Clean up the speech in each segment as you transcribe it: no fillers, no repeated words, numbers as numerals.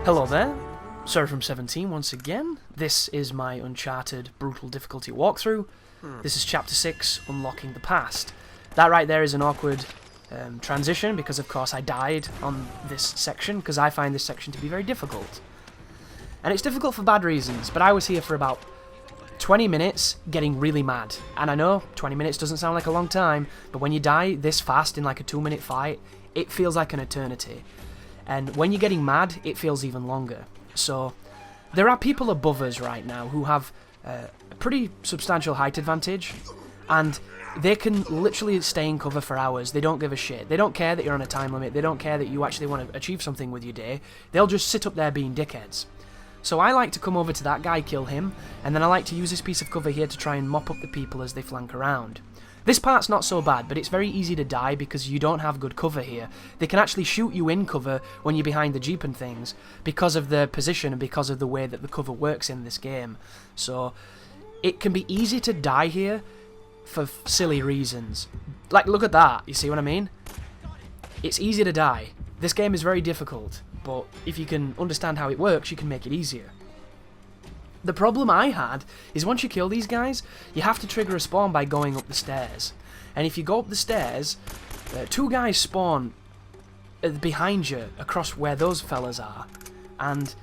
Hello there, Sir from 17 once again. This is my Uncharted Brutal Difficulty walkthrough. This is Chapter 6, Unlocking the Past. That right there is an awkward transition because of course I died on this section because I find this section to be very difficult. And it's difficult for bad reasons, but I was here for about 20 minutes getting really mad. And I know 20 minutes doesn't sound like a long time, but when you die this fast in like a 2-minute fight, it feels like an eternity. And when you're getting mad, it feels even longer. So, there are people above us right now who have a pretty substantial height advantage, and they can literally stay in cover for hours. They don't give a shit. They don't care that you're on a time limit. They don't care that you actually want to achieve something with your day. They'll just sit up there being dickheads. So I like to come over to that guy, kill him, and then I like to use this piece of cover here to try and mop up the people as they flank around. This part's not so bad, but it's very easy to die because you don't have good cover here. They can actually shoot you in cover when you're behind the jeep and things because of their position and because of the way that the cover works in this game. So it can be easy to die here for silly reasons. Like, look at that, you see what I mean? It's easy to die. This game is very difficult, but if you can understand how it works, you can make it easier. The problem I had is once you kill these guys, you have to trigger a spawn by going up the stairs. And if you go up the stairs, 2 guys spawn behind you across where those fellas are. And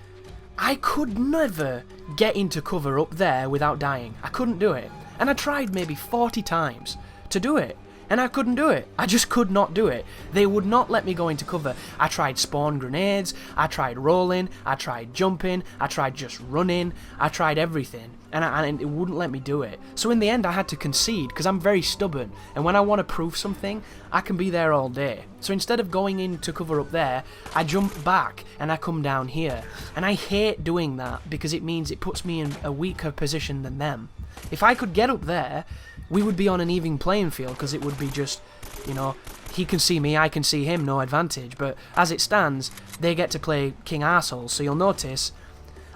I could never get into cover up there without dying. I couldn't do it. And I tried maybe 40 times to do it. And I couldn't do it. I just could not do it. They would not let me go into cover. I tried spawn grenades, I tried rolling, I tried jumping, I tried just running, I tried everything. And it wouldn't let me do it. So in the end I had to concede, because I'm very stubborn. And when I want to prove something, I can be there all day. So instead of going into cover up there, I jump back and I come down here. And I hate doing that, because it means it puts me in a weaker position than them. If I could get up there, we would be on an even playing field, because it would be just, you know, he can see me, I can see him, no advantage. But as it stands, they get to play king arsehole. So you'll notice,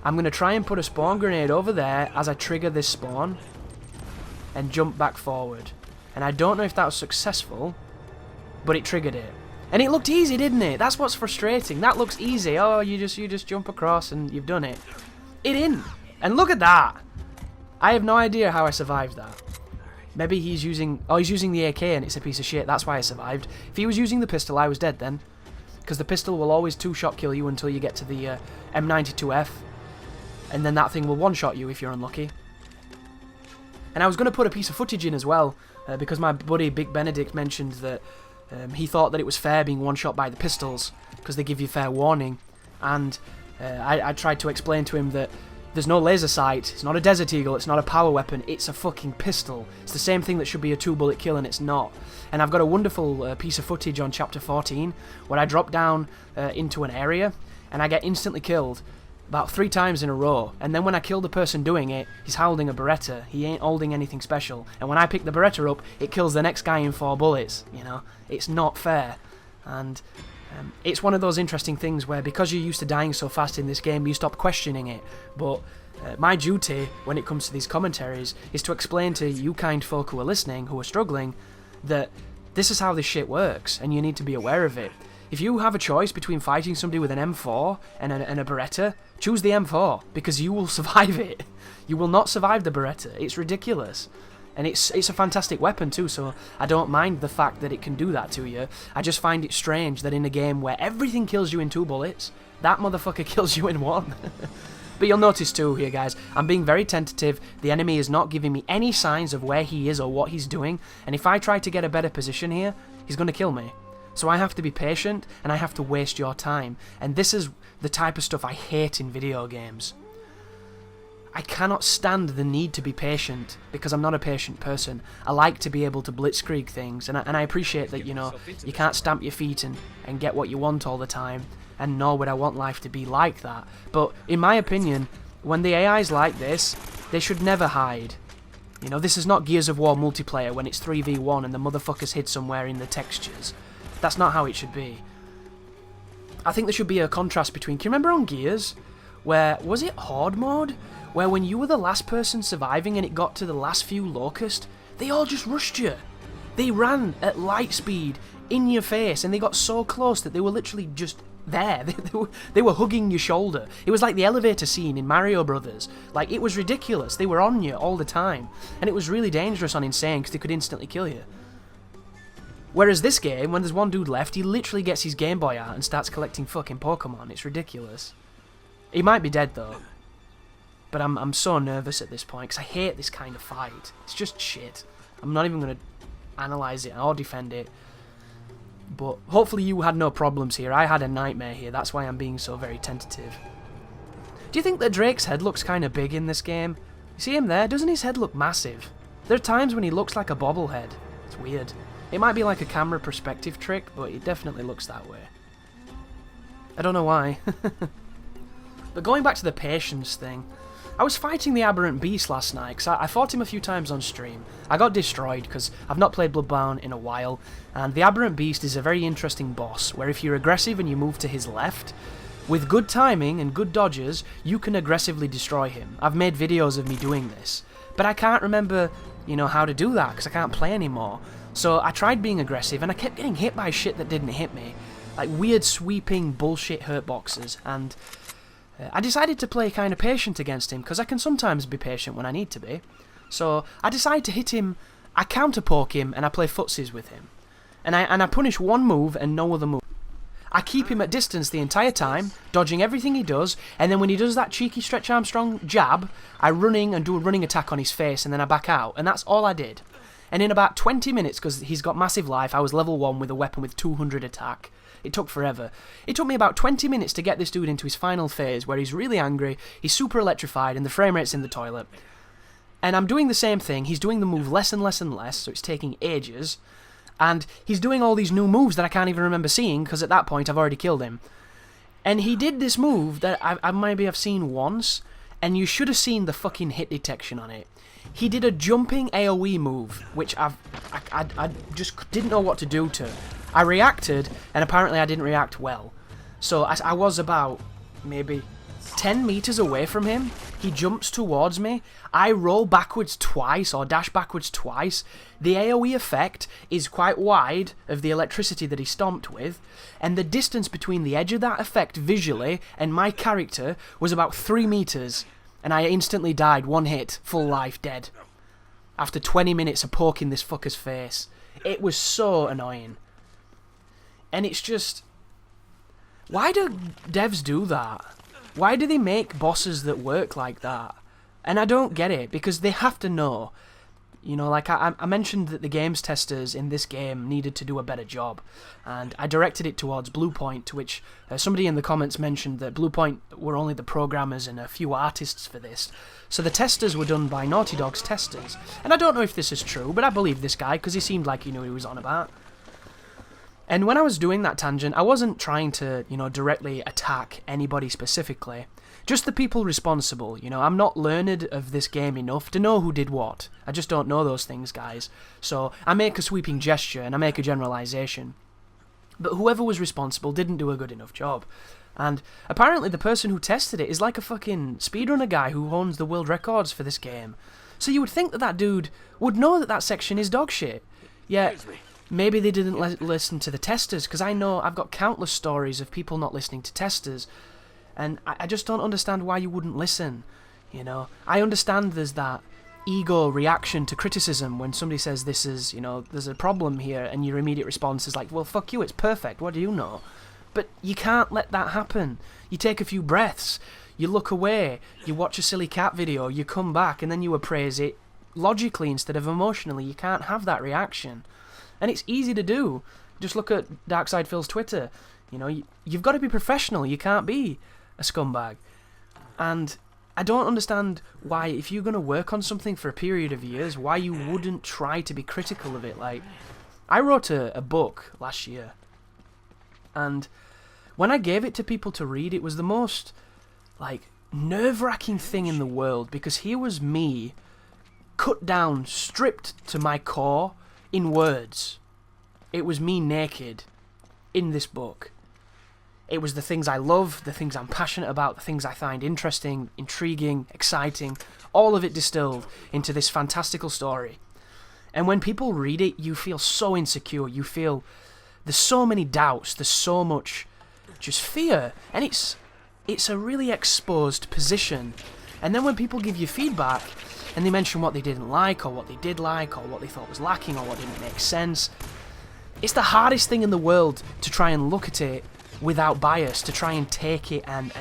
I'm going to try and put a spawn grenade over there as I trigger this spawn and jump back forward. And I don't know if that was successful, but it triggered it. And it looked easy, didn't it? That's what's frustrating. That looks easy. Oh, you just jump across and you've done it. It didn't. And look at that. I have no idea how I survived that. Maybe he's using... Oh, he's using the AK and it's a piece of shit. That's why I survived. If he was using the pistol, I was dead then. Because the pistol will always 2-shot kill you until you get to the M92F. And then that thing will 1-shot you if you're unlucky. And I was going to put a piece of footage in as well. Because my buddy Big Benedict mentioned that he thought that it was fair being 1-shot by the pistols. Because they give you fair warning. And I tried to explain to him that there's no laser sight, it's not a Desert Eagle, it's not a power weapon, it's a fucking pistol. It's the same thing that should be a 2-bullet kill and it's not. And I've got a wonderful piece of footage on Chapter 14 where I drop down into an area and I get instantly killed about 3 times in a row. And then when I kill the person doing it, he's holding a Beretta. He ain't holding anything special. And when I pick the Beretta up, it kills the next guy in 4 bullets. You know, it's not fair. And it's one of those interesting things where because you're used to dying so fast in this game, you stop questioning it. But my duty when it comes to these commentaries is to explain to you kind folk who are listening, who are struggling, that this is how this shit works and you need to be aware of it. If you have a choice between fighting somebody with an M4 and a Beretta, choose the M4 because you will survive it. You will not survive the Beretta. It's ridiculous. And it's a fantastic weapon too, so I don't mind the fact that it can do that to you. I just find it strange that in a game where everything kills you in 2 bullets, that motherfucker kills you in 1. But you'll notice too here, guys, I'm being very tentative. The enemy is not giving me any signs of where he is or what he's doing. And if I try to get a better position here, he's going to kill me. So I have to be patient and I have to waste your time. And this is the type of stuff I hate in video games. I cannot stand the need to be patient because I'm not a patient person. I like to be able to blitzkrieg things, and I appreciate that, you know, you can't stamp your feet and get what you want all the time, and nor would I want life to be like that. But in my opinion, when the AI's like this, they should never hide. You know, this is not Gears of War multiplayer when it's 3v1 and the motherfuckers hid somewhere in the textures. That's not how it should be. I think there should be a contrast between... Can you remember on Gears? Where, was it Horde mode? Where when you were the last person surviving and it got to the last few locusts, they all just rushed you. They ran at light speed in your face and they got so close that they were literally just there. They were hugging your shoulder. It was like the elevator scene in Mario Brothers. Like, it was ridiculous. They were on you all the time. And it was really dangerous on Insane because they could instantly kill you. Whereas this game, when there's one dude left, he literally gets his Game Boy out and starts collecting fucking Pokemon. It's ridiculous. He might be dead, though. But I'm so nervous at this point because I hate this kind of fight. It's just shit. I'm not even going to analyse it or defend it. But hopefully you had no problems here. I had a nightmare here. That's why I'm being so very tentative. Do you think that Drake's head looks kind of big in this game? You see him there? Doesn't his head look massive? There are times when he looks like a bobblehead. It's weird. It might be like a camera perspective trick, but it definitely looks that way. I don't know why. But going back to the patience thing, I was fighting the Aberrant Beast last night, because I fought him a few times on stream. I got destroyed, because I've not played Bloodbound in a while, and the Aberrant Beast is a very interesting boss, where if you're aggressive and you move to his left, with good timing and good dodges, you can aggressively destroy him. I've made videos of me doing this, but I can't remember, how to do that, because I can't play anymore. So I tried being aggressive, and I kept getting hit by shit that didn't hit me. Like weird sweeping bullshit hurt boxes, and I decided to play kind of patient against him, because I can sometimes be patient when I need to be. So I decided to hit him, I counter-poke him, and I play footsies with him. And I punish one move and no other move. I keep him at distance the entire time, dodging everything he does, and then when he does that cheeky Stretch Armstrong jab, I run in and do a running attack on his face, and then I back out, and that's all I did. And in about 20 minutes, because he's got massive life, I was level 1 with a weapon with 200 attack. It took forever. It took me about 20 minutes to get this dude into his final phase, where he's really angry, he's super electrified, and the frame rate's in the toilet. And I'm doing the same thing, he's doing the move less and less and less, so it's taking ages. And he's doing all these new moves that I can't even remember seeing, because at that point I've already killed him. And he did this move that I maybe have seen once, and you should have seen the fucking hit detection on it. He did a jumping AoE move, which I just didn't know what to do to. I reacted, and apparently I didn't react well. So I was about maybe 10 meters away from him. He jumps towards me. I roll backwards twice, or dash backwards twice. The AoE effect is quite wide of the electricity that he stomped with, and the distance between the edge of that effect visually and my character was about 3 meters. And I instantly died, one hit, full life, dead. After 20 minutes of poking this fucker's face. It was so annoying. And it's just... why do devs do that? Why do they make bosses that work like that? And I don't get it, because they have to know. Like I mentioned that the games testers in this game needed to do a better job, and I directed it towards Bluepoint, to which somebody in the comments mentioned that Bluepoint were only the programmers and a few artists for this. So the testers were done by Naughty Dog's testers. And I don't know if this is true, but I believe this guy, because he seemed like he knew what he was on about. And when I was doing that tangent, I wasn't trying to, directly attack anybody specifically. Just the people responsible, I'm not learned of this game enough to know who did what. I just don't know those things, guys. So I make a sweeping gesture and I make a generalization. But whoever was responsible didn't do a good enough job. And apparently the person who tested it is like a fucking speedrunner guy who owns the world records for this game. So you would think that that dude would know that that section is dog shit. Yet maybe they didn't listen to the testers, because I know I've got countless stories of people not listening to testers. And I just don't understand why you wouldn't listen, I understand there's that ego reaction to criticism when somebody says this is, there's a problem here, and your immediate response is like, well, fuck you, it's perfect, what do you know? But you can't let that happen. You take a few breaths, you look away, you watch a silly cat video, you come back, and then you appraise it logically instead of emotionally. You can't have that reaction. And it's easy to do. Just look at Darkside Phil's Twitter. You've got to be professional, you can't be a scumbag. And I don't understand why, if you're going to work on something for a period of years, why you wouldn't try to be critical of it. Like, I wrote a book last year, and when I gave it to people to read, it was the most, nerve-wracking thing in the world, because here was me, cut down, stripped to my core, in words. It was me naked, in this book. It was the things I love, the things I'm passionate about, the things I find interesting, intriguing, exciting, all of it distilled into this fantastical story. And when people read it, you feel so insecure, you feel there's so many doubts, there's so much just fear. And it's a really exposed position. And then when people give you feedback, and they mention what they didn't like, or what they did like, or what they thought was lacking, or what didn't make sense, it's the hardest thing in the world to try and look at it without bias, to try and take it and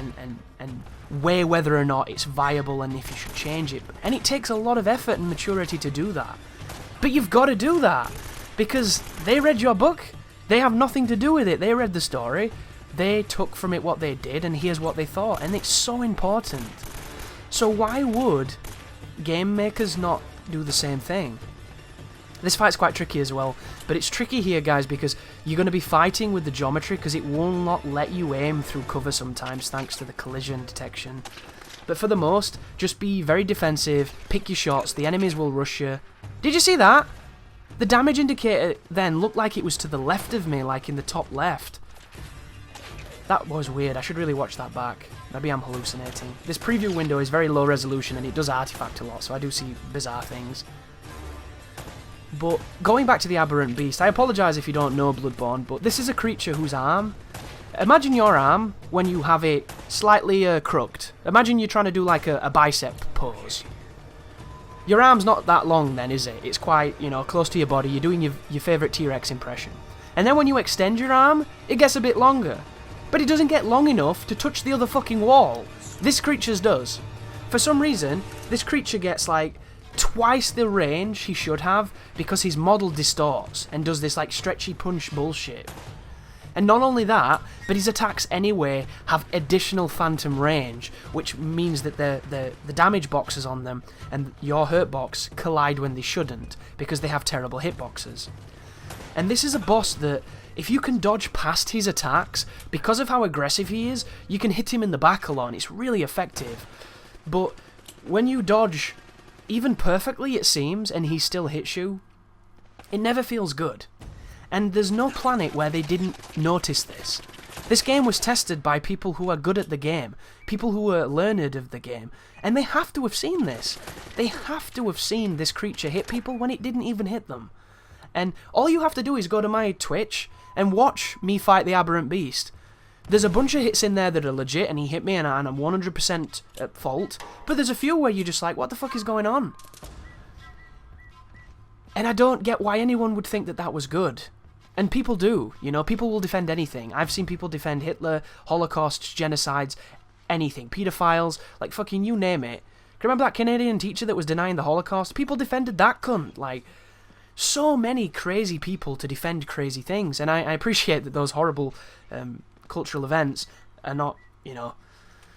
weigh whether or not it's viable and if you should change it. And it takes a lot of effort and maturity to do that. But you've got to do that, because they read your book. They have nothing to do with it. They read the story. They took from it what they did, and here's what they thought. And it's so important. So why would game makers not do the same thing? This fight's quite tricky as well, but it's tricky here, guys, because you're going to be fighting with the geometry, because it will not let you aim through cover sometimes, thanks to the collision detection. But for the most, just be very defensive, pick your shots, the enemies will rush you. Did you see that? The damage indicator then looked like it was to the left of me, like in the top left. That was weird. I should really watch that back. Maybe I'm hallucinating. This preview window is very low resolution, and it does artifact a lot, so I do see bizarre things. But going back to the aberrant beast, I apologise if you don't know Bloodborne, but this is a creature whose arm... Imagine your arm when you have it slightly crooked. Imagine you're trying to do like a bicep pose. Your arm's not that long then, is it? It's quite, you know, close to your body. You're doing your favourite T-Rex impression. And then when you extend your arm, it gets a bit longer. But it doesn't get long enough to touch the other fucking wall. This creature's does. For some reason, this creature gets like twice the range he should have, because his model distorts and does this like stretchy punch bullshit. And not only that, but his attacks anyway have additional phantom range, which means that the damage boxes on them and your hurt box collide when they shouldn't, because they have terrible hitboxes. And this is a boss that, if you can dodge past his attacks, because of how aggressive he is, you can hit him in the back a lot, and it's really effective. But when you dodge, even perfectly it seems, and he still hits you, it never feels good. And there's no planet where they didn't notice this. This game was tested by people who are good at the game, people who are learned of the game, and they have to have seen this. They have to have seen this creature hit people when it didn't even hit them. And all you have to do is go to my Twitch and watch me fight the aberrant beast. There's a bunch of hits in there that are legit, and he hit me and I'm 100% at fault, but there's a few where you're just like, what the fuck is going on? And I don't get why anyone would think that that was good. And people do, you know, people will defend anything. I've seen people defend Hitler, Holocausts, genocides, anything. Pedophiles, like fucking you name it. Remember that Canadian teacher that was denying the Holocaust? People defended that cunt, like... So many crazy people to defend crazy things, and I appreciate that those horrible cultural events are not, you know,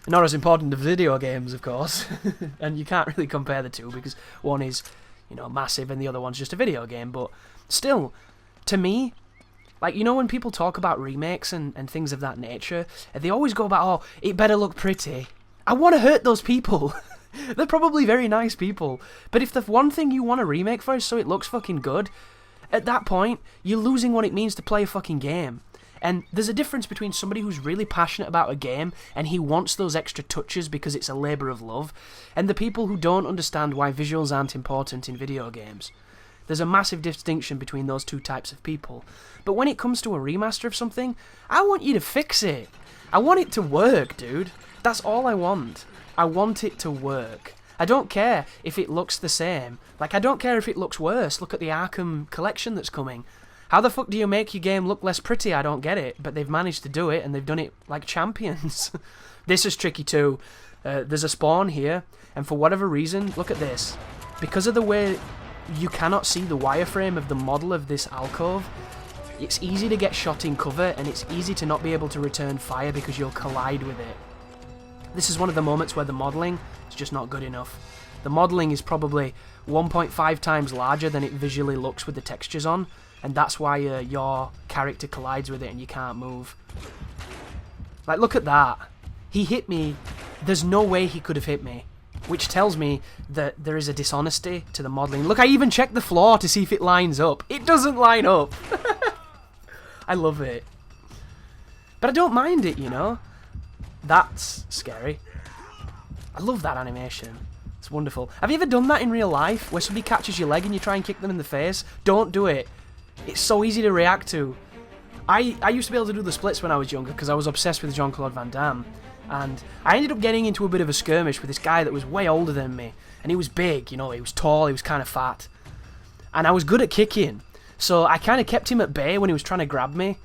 not as important as video games, of course. And you can't really compare the two, because one is, you know, massive and the other one's just a video game. But still, to me, like, you know, when people talk about remakes and things of that nature, they always go about, oh, it better look pretty. I want to hurt those people. They're probably very nice people, but if the one thing you want a remake for is so it looks fucking good, at that point, you're losing what it means to play a fucking game. And there's a difference between somebody who's really passionate about a game and he wants those extra touches because it's a labour of love, and the people who don't understand why visuals aren't important in video games. There's a massive distinction between those two types of people. But when it comes to a remaster of something, I want you to fix it. I want it to work, dude. That's all I want. I want it to work. I don't care if it looks the same. Like, I don't care if it looks worse. Look at the Arkham collection that's coming. How the fuck do you make your game look less pretty? I don't get it. But they've managed to do it, and they've done it like champions. This is tricky too. There's a spawn here, and for whatever reason, look at this. Because of the way you cannot see the wireframe of the model of this alcove, it's easy to get shot in cover, and it's easy to not be able to return fire because you'll collide with it. This is one of the moments where the modelling is just not good enough. The modelling is probably 1.5 times larger than it visually looks with the textures on, and that's why your character collides with it and you can't move. Like, look at that. He hit me. There's no way he could have hit me, which tells me that there is a dishonesty to the modelling. Look, I even checked the floor to see if it lines up. It doesn't line up. I love it. But I don't mind it, you know? That's scary. I love that animation. It's wonderful. Have you ever done that in real life, where somebody catches your leg and you try and kick them in the face? Don't do it. It's so easy to react to. I used to be able to do the splits when I was younger because I was obsessed with Jean-Claude Van Damme. And I ended up getting into a bit of a skirmish with this guy that was way older than me. And he was big, you know, he was tall, he was kind of fat. And I was good at kicking. So I kind of kept him at bay when he was trying to grab me.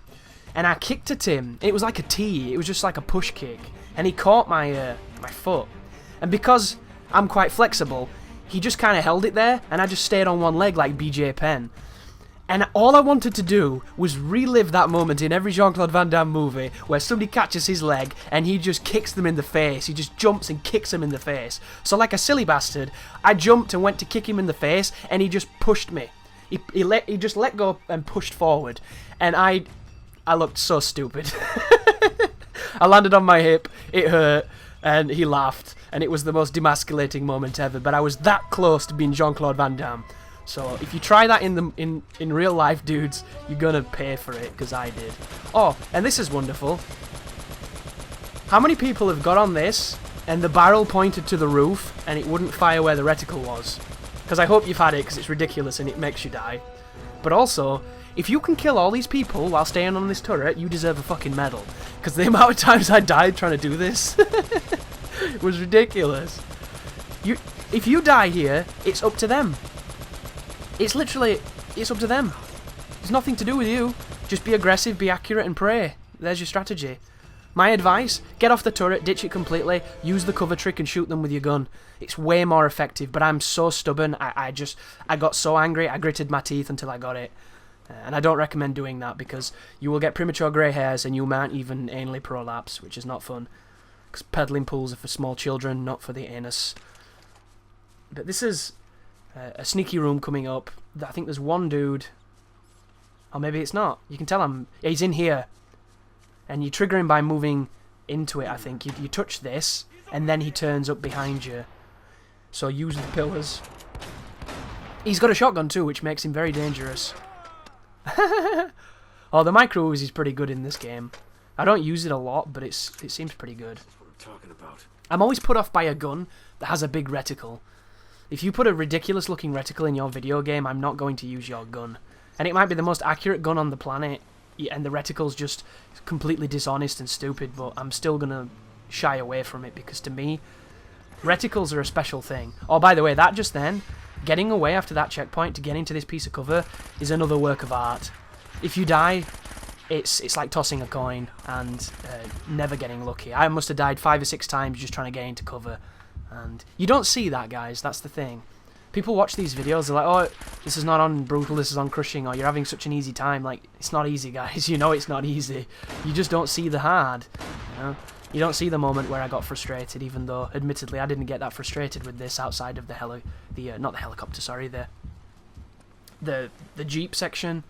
And I kicked at him. It was like a T. It was just like a push kick. And he caught my my foot. And because I'm quite flexible, he just kind of held it there. And I just stayed on one leg like BJ Penn. And all I wanted to do was relive that moment in every Jean-Claude Van Damme movie where somebody catches his leg and he just kicks them in the face. He just jumps and kicks them in the face. So like a silly bastard, I jumped and went to kick him in the face and he just pushed me. He just let go and pushed forward. And I looked so stupid. I landed on my hip, it hurt, and he laughed. And it was the most demasculating moment ever. But I was that close to being Jean-Claude Van Damme. So if you try that in real life, dudes, you're gonna pay for it, because I did. Oh, and this is wonderful. How many people have got on this, and the barrel pointed to the roof, and it wouldn't fire where the reticle was? Because I hope you've had it, because it's ridiculous and it makes you die. But also, if you can kill all these people while staying on this turret, you deserve a fucking medal. Because the amount of times I died trying to do this was ridiculous. If you die here, it's up to them. It's literally, it's up to them. It's nothing to do with you. Just be aggressive, be accurate, and pray. There's your strategy. My advice, get off the turret, ditch it completely, use the cover trick and shoot them with your gun. It's way more effective, but I'm so stubborn, I got so angry, I gritted my teeth until I got it. And I don't recommend doing that because you will get premature grey hairs and you might even anally prolapse, which is not fun. Because peddling pools are for small children, not for the anus. But this is a sneaky room coming up. I think there's one dude. Or maybe it's not. You can tell he's in here. And you trigger him by moving into it, I think. You touch this, and then he turns up behind you. So use the pillars. He's got a shotgun too, which makes him very dangerous. Oh, the micro Uzi is pretty good in this game. I don't use it a lot, but it seems pretty good. That's what I'm talking about. I'm always put off by a gun that has a big reticle. If you put a ridiculous looking reticle in your video game, I'm not going to use your gun. And it might be the most accurate gun on the planet, and the reticle's just completely dishonest and stupid, but I'm still gonna shy away from it because to me, reticles are a special thing. Oh, by the way, that just then, getting away after that checkpoint to get into this piece of cover is another work of art. If you die, it's like tossing a coin and never getting lucky. I must have died 5 or 6 times just trying to get into cover. And you don't see that, guys, that's the thing. People watch these videos, they're like, oh, this is not on Brutal, this is on Crushing, or you're having such an easy time. Like, it's not easy, guys. You know it's not easy. You just don't see the hard, you know? You don't see the moment where I got frustrated, even though, admittedly, I didn't get that frustrated with this outside of the not the helicopter, sorry, the Jeep section.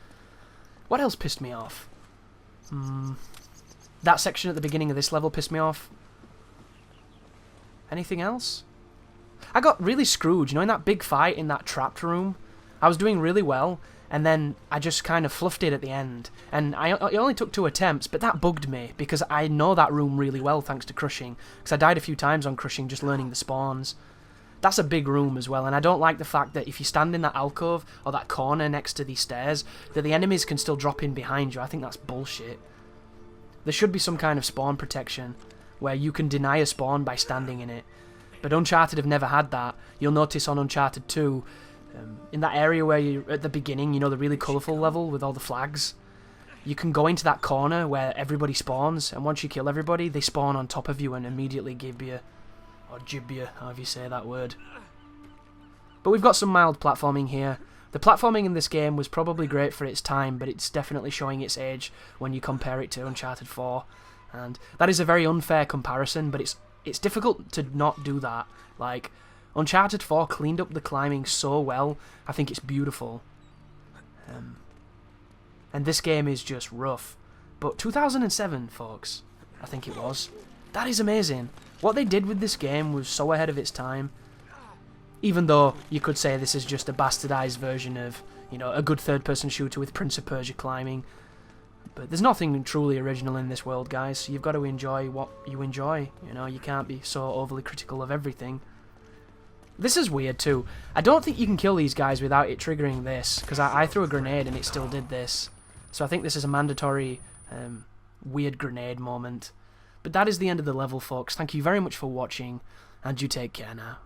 What else pissed me off? That section at the beginning of this level pissed me off. Anything else? I got really screwed, you know, in that big fight in that trapped room. I was doing really well, and then I just kind of fluffed it at the end. And it only took 2 attempts, but that bugged me, because I know that room really well thanks to Crushing. Because I died a few times on Crushing just learning the spawns. That's a big room as well, and I don't like the fact that if you stand in that alcove, or that corner next to these stairs, that the enemies can still drop in behind you. I think that's bullshit. There should be some kind of spawn protection, where you can deny a spawn by standing in it. But Uncharted have never had that. You'll notice on Uncharted 2, in that area where you're at the beginning, you know, the really colourful level with all the flags, you can go into that corner where everybody spawns, and once you kill everybody, they spawn on top of you and immediately give you, or jib you, however you say that word. But we've got some mild platforming here. The platforming in this game was probably great for its time, but it's definitely showing its age when you compare it to Uncharted 4. And that is a very unfair comparison, but it's difficult to not do that. Like, Uncharted 4 cleaned up the climbing so well, I think it's beautiful. And this game is just rough. But 2007, folks, I think it was. That is amazing. What they did with this game was so ahead of its time. Even though you could say this is just a bastardized version of, you know, a good third-person shooter with Prince of Persia climbing. But there's nothing truly original in this world, guys. You've got to enjoy what you enjoy. You know, you can't be so overly critical of everything. This is weird, too. I don't think you can kill these guys without it triggering this, because I threw a grenade and it still did this. So I think this is a mandatory weird grenade moment. But that is the end of the level, folks. Thank you very much for watching, and you take care now.